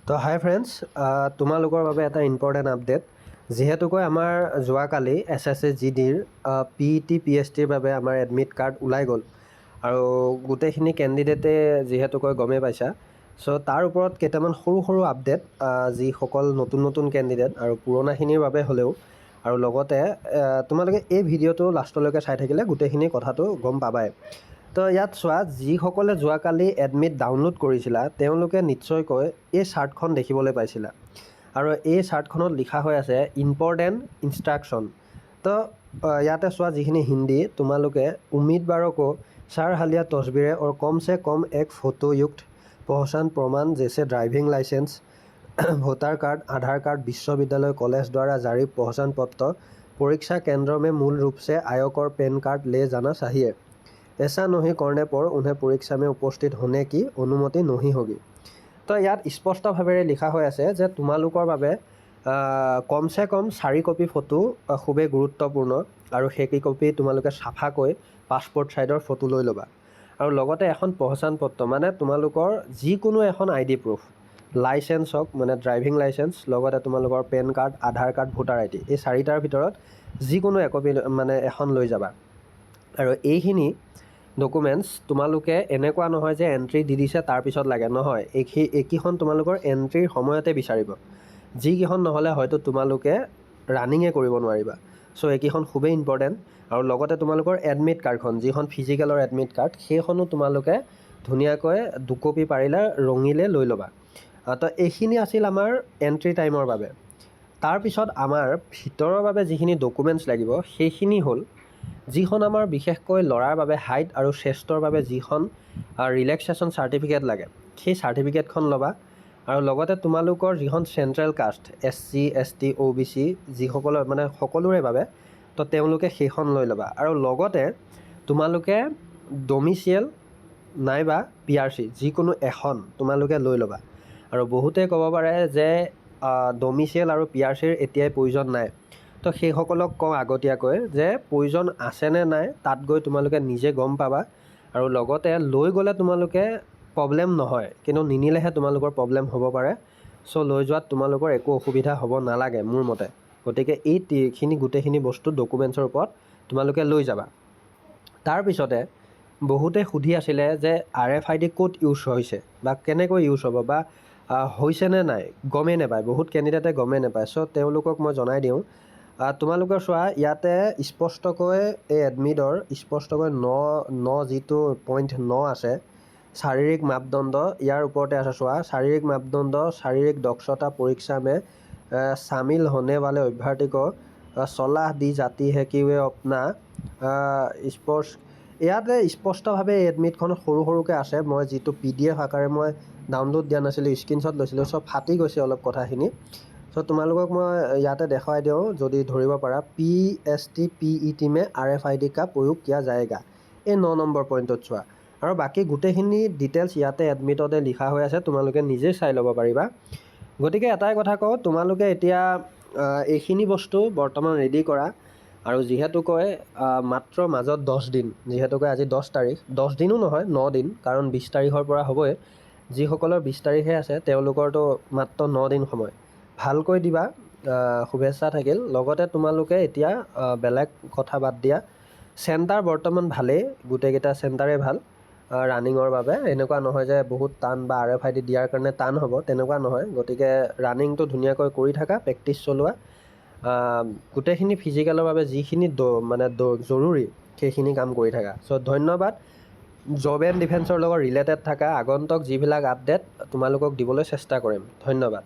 তো হাই ফ্ৰেণ্ডছ, তোমালোকৰ বাবে এটা ইম্পৰ্টেণ্ট আপডেট। যিহেতুকৈ আমাৰ যোৱাকালি SSC-GDৰ PET PSTৰ বাবে আমাৰ এডমিট কাৰ্ড ওলাই গ'ল আৰু গোটেইখিনি কেণ্ডিডেটে যিহেতুকৈ গমেই পাইছা। চ' তাৰ ওপৰত কেইটামান সৰু সৰু আপডেট, যিসকল নতুন নতুন কেণ্ডিডেট আৰু পুৰণাখিনিৰ বাবে হ'লেও, আৰু লগতে তোমালোকে এই ভিডিঅ'টো লাষ্টলৈকে চাই থাকিলে গোটেইখিনি কথাটো গম পাবাই। তো ইয়াত চোৱা, যিসকলে যোৱাকালি এডমিট ডাউনলোড কৰিছিলা তেওঁলোকে নিশ্চয়কৈ এই চাৰ্টখন দেখিবলৈ পাইছিলা আৰু এই চাৰ্টখনত লিখা হৈ আছে ইম্পৰ্টেণ্ট ইনষ্ট্ৰাকশ্যন। তো ইয়াতে চোৱা, যিখিনি হিন্দী, তোমালোকে उम्मीदवारों को 4 हालिया तस्वीरें और कम से कम एक फ़ोटोयुक्त पहचान प्रमाण जैसे driving licence, voter card, Aadhaar card, विश्वविद्यालय कॉलेज द्वारा जारी पहचान पत्र, परीक्षा केंद्र में मूल रूप से आयकर पैन कार्ड ले जाना चाहिए। ऐसा नहीं करने पर उन्हें परीक्षा में उपस्थित होने की अनुमति नहीं होगी। তো ইয়াত স্পষ্টভাৱে লিখা হৈ আছে যে তোমালোকৰ বাবে কমচে কম 4 কপি ফটো খুবেই গুৰুত্বপূৰ্ণ আৰু সেই কপি তোমালোকে চাফাকৈ পাছপৰ্ট চাইজৰ ফটো লৈ ল'বা আৰু লগতে এখন পহচান পত্ৰ, মানে তোমালোকৰ যিকোনো এখন ID প্ৰুফ, লাইচেঞ্চ হওক, মানে ড্ৰাইভিং লাইচেঞ্চ, লগতে তোমালোকৰ পেন কাৰ্ড, আধাৰ কাৰ্ড, ভোটাৰ ID, এই 4টাৰ ভিতৰত যিকোনো একপি মানে এখন লৈ যাবা। আৰু এইখিনি ডকুমেণ্টছ তোমালোকে এনেকুৱা নহয় যে এণ্ট্ৰি দি দিছে তাৰপিছত লাগে, নহয়। এইকেইখন তোমালোকৰ এণ্ট্ৰিৰ সময়তে বিচাৰিব, যিকেইখন নহ'লে হয়তো তোমালোকে ৰানিঙে কৰিব নোৱাৰিবা। চ' এইকেইখন খুবেই ইম্পৰ্টেণ্ট। আৰু লগতে তোমালোকৰ এডমিট কাৰ্ডখন, যিখন ফিজিকেলৰ এডমিট কাৰ্ড, সেইখনো তোমালোকে ধুনীয়াকৈ 2 কপি পাৰিলে ৰঙিলে লৈ ল'বা। তো এইখিনি আছিল আমাৰ এণ্ট্ৰি টাইমৰ বাবে। তাৰপিছত আমাৰ ভিতৰৰ বাবে যিখিনি ডকুমেণ্টছ লাগিব সেইখিনি হ'ল, যিখন আমাৰ বিশেষকৈ ল'ৰাৰ বাবে হাইট আৰু চেষ্টৰ বাবে যিখন ৰিলেক্সেশ্যন চাৰ্টিফিকেট লাগে, সেই চাৰ্টিফিকেটখন ল'বা। আৰু লগতে তোমালোকৰ যিখন central caste, SC ST OBC যিসকলৰ মানে সকলোৰে বাবে, তো তেওঁলোকে সেইখন লৈ ল'বা। আৰু লগতে তোমালোকে ডমিচিয়েল নাইবা PRC যিকোনো এখন তোমালোকে লৈ ল'বা। আৰু বহুতে ক'ব পাৰে যে ডমিচিয়েল আৰু PRCৰ এতিয়াই প্ৰয়োজন নাই। তো সেইসকলক কওঁ আগতীয়াকৈ যে প্ৰয়োজন আছেনে নাই তাত গৈ তোমালোকে নিজে গম পাবা। আৰু লগতে লৈ গ'লে তোমালোকে প্ৰব্লেম নহয়, কিন্তু নিনিলেহে তোমালোকৰ প্ৰব্লেম হ'ব পাৰে। চ' লৈ যোৱাত তোমালোকৰ একো অসুবিধা হ'ব নালাগে মোৰ মতে। গতিকে এইখিনি গোটেইখিনি বস্তু ডকুমেণ্টছৰ ওপৰত তোমালোকে লৈ যাবা। তাৰপিছতে বহুতে সুধি আছিলে যে RFID ক'ত ইউজ হৈছে বা কেনেকৈ ইউজ হ'ব বা হৈছেনে নাই, গমেই নাপায়, বহুত কেণ্ডিডেটে গমেই নাপায়। চ' তেওঁলোকক মই জনাই দিওঁ, তোমালোকে চোৱা, ইয়াতে স্পষ্টকৈ এই এডমিটৰ স্পষ্টকৈ 9 যিটো পইণ্ট 9 আছে, শাৰীৰিক মাপদণ্ড, ইয়াৰ ওপৰতে আছে চোৱা। শাरीरिक मापदंड, शारीरिक दक्षता परीक्षा में शामिल होने वाले अभ्यर्थी को सलाह दी जाती है कि वे अपना स्पोर्ट्स, ইয়াতে স্পষ্টভাৱে এডমিটখন সৰু সৰুকৈ আছে। মই যিটো PDF আকাৰে মই ডাউনলোড দিয়া নাছিলোঁ, স্ক্ৰীনশ্বট লৈছিলোঁ, চব ফাটি গৈছে অলপ কথাখিনি। চ' তোমালোকক মই ইয়াতে দেখুৱাই দিওঁ যদি ধৰিব পাৰা। PST PET में RFID का प्रयोग किया जाएगा, এই 9 নম্বৰ পইণ্টত চোৱা। আৰু বাকী গোটেইখিনি ডিটেইলছ ইয়াতে এডমিটতে লিখা হৈ আছে, তোমালোকে নিজেই চাই ল'ব পাৰিবা। গতিকে এটাই কথা কওঁ, তোমালোকে এতিয়া এইখিনি বস্তু বৰ্তমান ৰেডি কৰা। আৰু যিহেতুকৈ মাত্ৰ মাজত 10 দিন, যিহেতুকৈ আজি 10 তাৰিখ, 10 দিনো নহয় 9 দিন, কাৰণ 20 তাৰিখৰ পৰা হ'বই। যিসকলৰ 20 তাৰিখে আছে তেওঁলোকৰতো মাত্ৰ 9 দিন সময়। ভালকৈ দিবা, শুভেচ্ছা থাকিল। লগতে তোমালোকে এতিয়া বেলেগ কথা বাদ দিয়া, চেণ্টাৰ বৰ্তমান ভালেই, গোটেইকেইটা চেণ্টাৰেই ভাল ৰানিঙৰ বাবে। এনেকুৱা নহয় যে বহুত টান বা RFID দিয়াৰ কাৰণে টান হ'ব, তেনেকুৱা নহয়। গতিকে ৰানিংটো ধুনীয়াকৈ কৰি থাকা, প্ৰেক্টিছ চলোৱা। গোটেইখিনি ফিজিকেলৰ বাবে যিখিনি জৰুৰী সেইখিনি কাম কৰি থাকা। চ' ধন্যবাদ। জব এণ্ড ডিফেন্সৰ লগত ৰিলেটেড থকা আগন্তুক যিবিলাক আপডেট তোমালোকক দিবলৈ চেষ্টা কৰিম। ধন্যবাদ।